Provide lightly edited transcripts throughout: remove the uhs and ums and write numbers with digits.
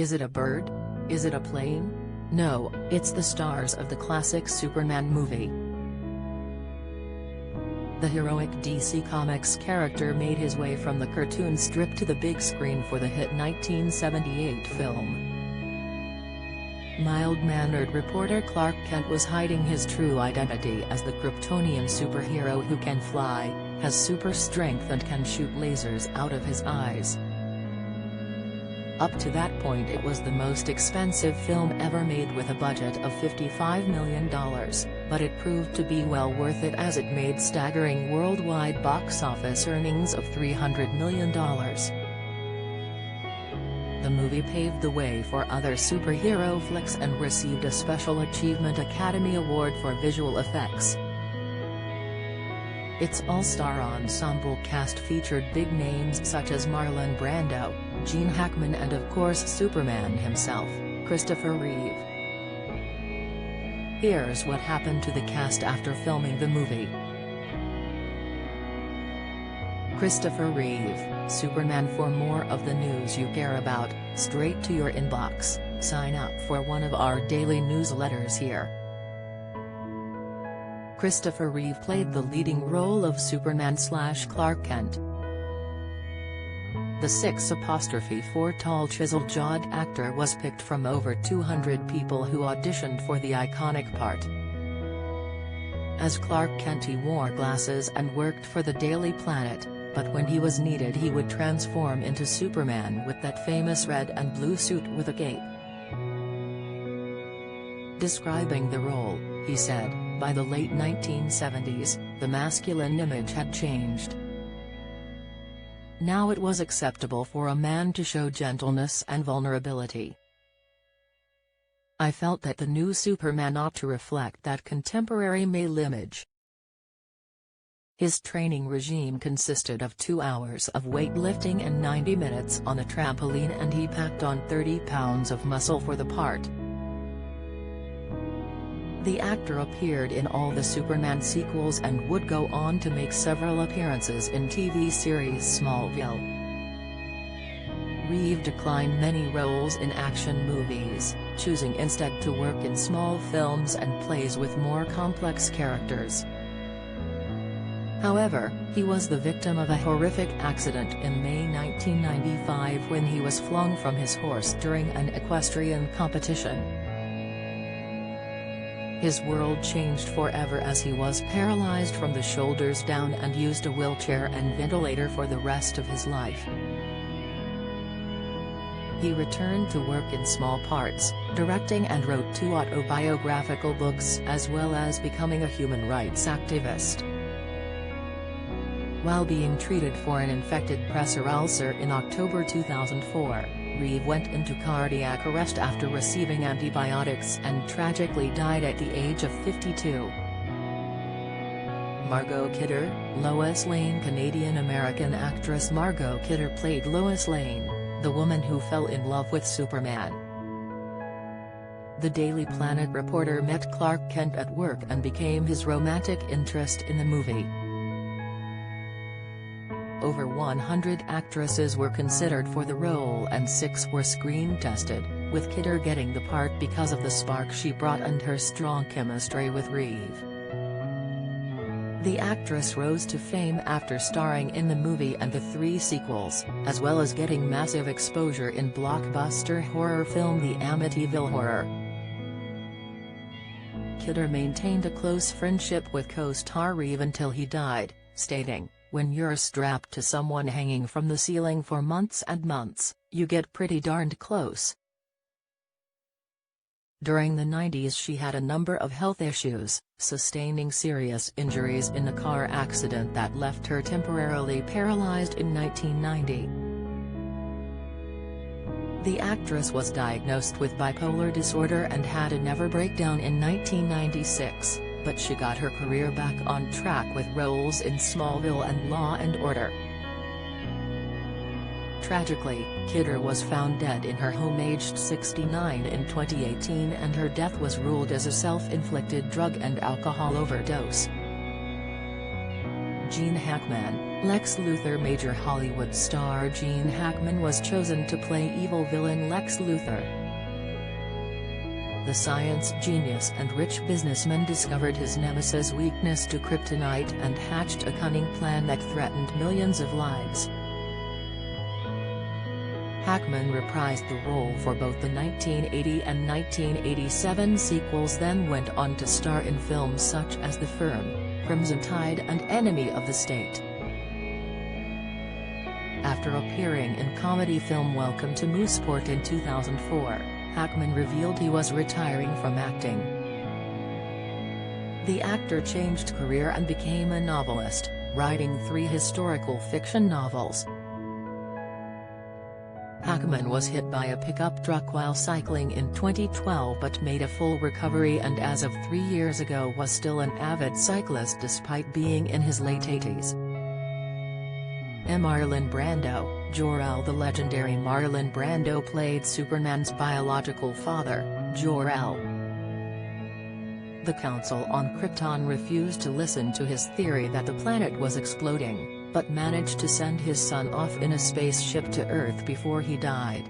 Is it a bird? Is it a plane? No, it's the stars of the classic Superman movie. The heroic DC Comics character made his way from the cartoon strip to the big screen for the hit 1978 film. Mild-mannered reporter Clark Kent was hiding his true identity as the Kryptonian superhero who can fly, has super strength and can shoot lasers out of his eyes. Up to that point it was the most expensive film ever made with a budget of $55 million, but it proved to be well worth it as it made staggering worldwide box office earnings of $300 million. The movie paved the way for other superhero flicks and received a Special Achievement Academy Award for visual effects. Its all-star ensemble cast featured big names such as Marlon Brando, Gene Hackman and of course Superman himself, Christopher Reeve. Here's what happened to the cast after filming the movie. Christopher Reeve, Superman. For more of the news you care about, straight to your inbox, sign up for one of our daily newsletters here. Christopher Reeve played the leading role of Superman/Clark Kent. The 6'4" tall chisel-jawed actor was picked from over 200 people who auditioned for the iconic part. As Clark Kent he wore glasses and worked for the Daily Planet, but when he was needed he would transform into Superman with that famous red and blue suit with a cape. Describing the role, he said, "By the late 1970s, the masculine image had changed. Now it was acceptable for a man to show gentleness and vulnerability. I felt that the new Superman ought to reflect that contemporary male image." His training regime consisted of 2 hours of weightlifting and 90 minutes on a trampoline, and he packed on 30 pounds of muscle for the part. The actor appeared in all the Superman sequels and would go on to make several appearances in TV series Smallville. Reeve declined many roles in action movies, choosing instead to work in small films and plays with more complex characters. However, he was the victim of a horrific accident in May 1995 when he was flung from his horse during an equestrian competition. His world changed forever as he was paralyzed from the shoulders down and used a wheelchair and ventilator for the rest of his life. He returned to work in small parts, directing and wrote 2 autobiographical books as well as becoming a human rights activist. While being treated for an infected pressure ulcer in October 2004, Reeve went into cardiac arrest after receiving antibiotics and tragically died at the age of 52. Margot Kidder, Lois Lane. Canadian-American actress Margot Kidder played Lois Lane, the woman who fell in love with Superman. The Daily Planet reporter met Clark Kent at work and became his romantic interest in the movie. Over 100 actresses were considered for the role and 6 were screen tested, with Kidder getting the part because of the spark she brought and her strong chemistry with Reeve. The actress rose to fame after starring in the movie and the 3 sequels, as well as getting massive exposure in blockbuster horror film The Amityville Horror. Kidder maintained a close friendship with co-star Reeve until he died, stating, "When you're strapped to someone hanging from the ceiling for months and months, you get pretty darned close." During the 90s she had a number of health issues, sustaining serious injuries in a car accident that left her temporarily paralyzed in 1990. The actress was diagnosed with bipolar disorder and had a nervous breakdown in 1996. But she got her career back on track with roles in Smallville and Law and Order. Tragically, Kidder was found dead in her home aged 69 in 2018, and her death was ruled as a self-inflicted drug and alcohol overdose. Gene Hackman, Lex Luthor. Major Hollywood star Gene Hackman was chosen to play evil villain Lex Luthor. The science genius and rich businessman discovered his nemesis' weakness to kryptonite and hatched a cunning plan that threatened millions of lives. Hackman reprised the role for both the 1980 and 1987 sequels, then went on to star in films such as The Firm, Crimson Tide and Enemy of the State. After appearing in comedy film Welcome to Mooseport in 2004, Hackman revealed he was retiring from acting. The actor changed career and became a novelist, writing 3 historical fiction novels. Hackman was hit by a pickup truck while cycling in 2012 but made a full recovery, and as of 3 years ago was still an avid cyclist despite being in his late 80s. Marlon Brando, Jor-El. The legendary Marlon Brando played Superman's biological father, Jor-El. The Council on Krypton refused to listen to his theory that the planet was exploding, but managed to send his son off in a spaceship to Earth before he died.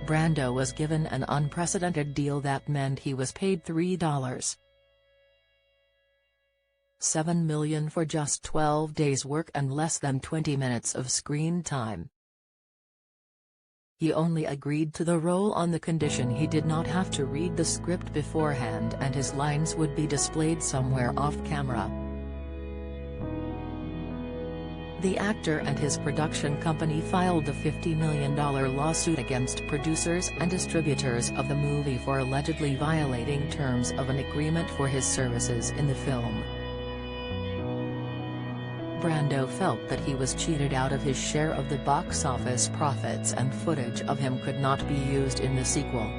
Brando was given an unprecedented deal that meant he was paid $3.7 million for just 12 days' work and less than 20 minutes of screen time. He only agreed to the role on the condition he did not have to read the script beforehand and his lines would be displayed somewhere off-camera. The actor and his production company filed a $50 million lawsuit against producers and distributors of the movie for allegedly violating terms of an agreement for his services in the film. Brando felt that he was cheated out of his share of the box office profits and footage of him could not be used in the sequel.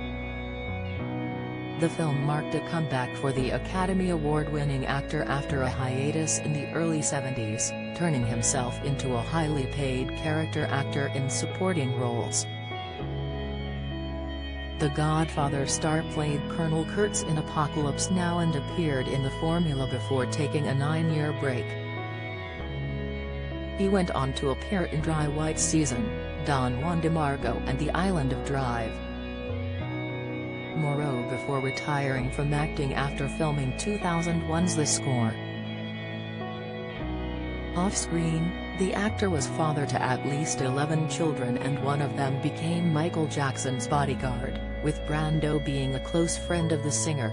The film marked a comeback for the Academy Award-winning actor after a hiatus in the early 70s, turning himself into a highly paid character actor in supporting roles. The Godfather star played Colonel Kurtz in Apocalypse Now and appeared in The Formula before taking a 9-year break. He went on to appear in Dry White Season, Don Juan DeMarco and The Island of Drive. Moreau before retiring from acting after filming 2001's The Score. Off-screen, the actor was father to at least 11 children and one of them became Michael Jackson's bodyguard, with Brando being a close friend of the singer.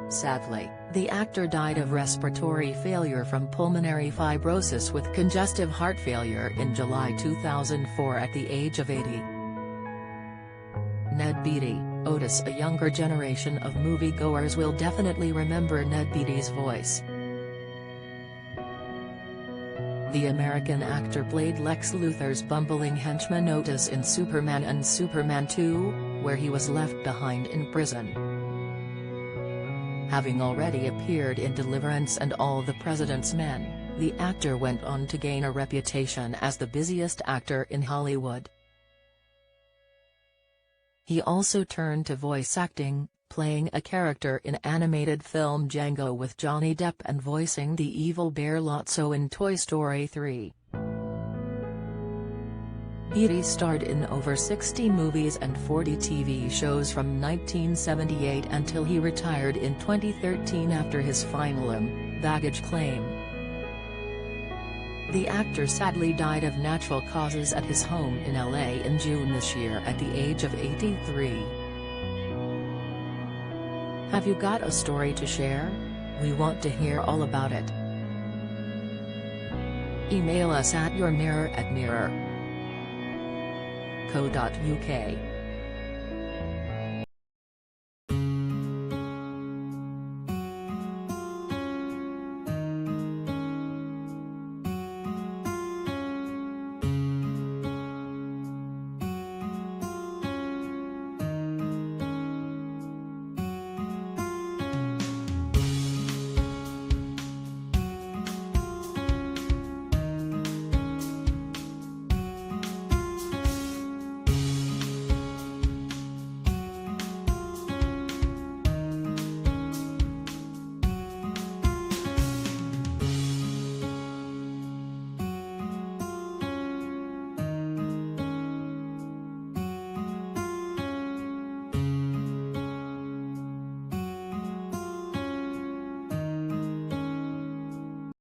Sadly, the actor died of respiratory failure from pulmonary fibrosis with congestive heart failure in July 2004 at the age of 80. Ned Beatty, Otis. A younger generation of moviegoers will definitely remember Ned Beatty's voice. The American actor played Lex Luthor's bumbling henchman Otis in Superman and Superman 2, where he was left behind in prison. Having already appeared in Deliverance and All the President's Men, the actor went on to gain a reputation as the busiest actor in Hollywood. He also turned to voice acting, playing a character in animated film Django with Johnny Depp and voicing the evil bear Lotso in Toy Story 3. Beatty starred in over 60 movies and 40 TV shows from 1978 until he retired in 2013 after his final baggage claim. The actor sadly died of natural causes at his home in LA in June this year at the age of 83. Have you got a story to share? We want to hear all about it. Email us at yourmirror@mirror.co.uk.